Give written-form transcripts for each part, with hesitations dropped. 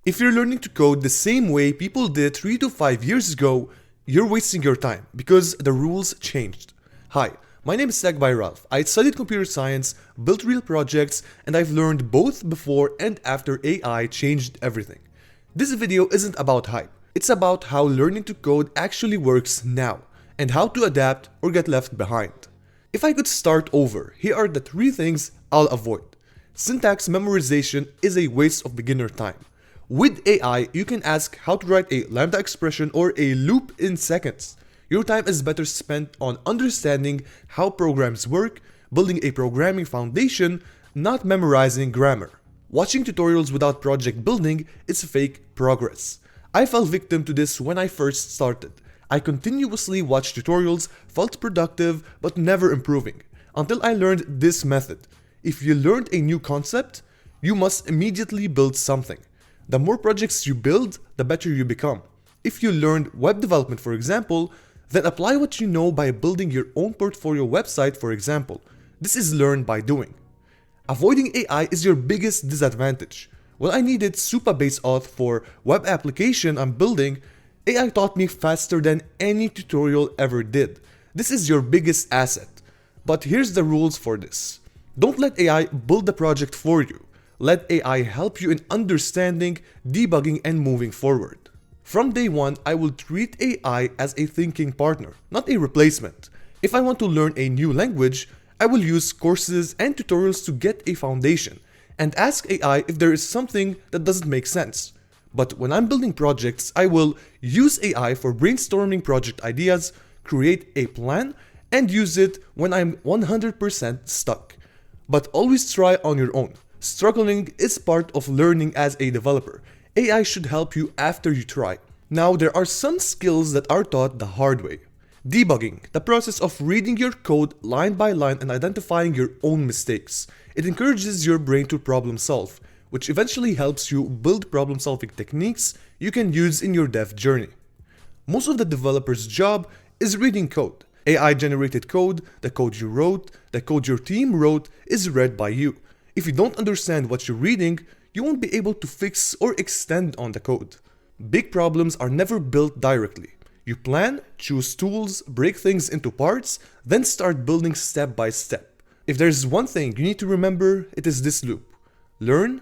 If you're learning to code the same way people did 3 to 5 years ago, you're wasting your time because the rules changed. Hi, my name is Sagbay Ralph. I studied computer science, built real projects, and I've learned both before and after AI changed everything. This video isn't about hype. It's about how learning to code actually works now, and how to adapt or get left behind. If I could start over, here are the 3 things I'll avoid. Syntax memorization is a waste of beginner time. With AI, you can ask how to write a lambda expression or a loop in seconds. Your time is better spent on understanding how programs work, building a programming foundation, not memorizing grammar. Watching tutorials without project building is fake progress. I fell victim to this when I first started. I continuously watched tutorials, felt productive, but never improving, until I learned this method. If you learned a new concept, you must immediately build something. The more projects you build, the better you become. If you learned web development, for example, then apply what you know by building your own portfolio website, for example. This is learned by doing. Avoiding AI is your biggest disadvantage. When I needed Supabase Auth for web application I'm building, AI taught me faster than any tutorial ever did. This is your biggest asset. But here's the rules for this. Don't let AI build the project for you. Let AI help you in understanding, debugging, and moving forward. From day one, I will treat AI as a thinking partner, not a replacement. If I want to learn a new language, I will use courses and tutorials to get a foundation, and ask AI if there is something that doesn't make sense. But when I'm building projects, I will use AI for brainstorming project ideas, create a plan, and use it when I'm 100% stuck. But always try on your own. Struggling is part of learning as a developer. AI should help you after you try. Now, there are some skills that are taught the hard way. Debugging, the process of reading your code line by line and identifying your own mistakes. It encourages your brain to problem solve, which eventually helps you build problem solving techniques you can use in your dev journey. Most of the developer's job is reading code. AI generated code, the code you wrote, the code your team wrote, is read by you. If you don't understand what you're reading, you won't be able to fix or extend on the code. Big problems are never built directly. You plan, choose tools, break things into parts, then start building step by step. If there's one thing you need to remember, it is this loop. Learn,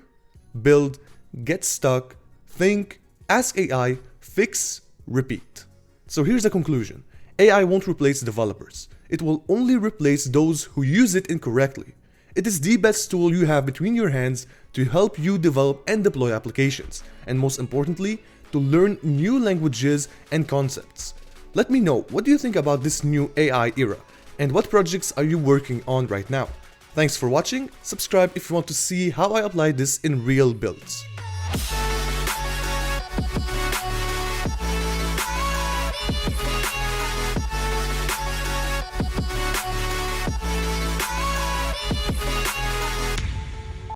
build, get stuck, think, ask AI, fix, repeat. So here's the conclusion. AI won't replace developers. It will only replace those who use it incorrectly. It is the best tool you have between your hands to help you develop and deploy applications, and most importantly, to learn new languages and concepts. Let me know, what do you think about this new AI era, and what projects are you working on right now? Thanks for watching. Subscribe if you want to see how I apply this in real builds.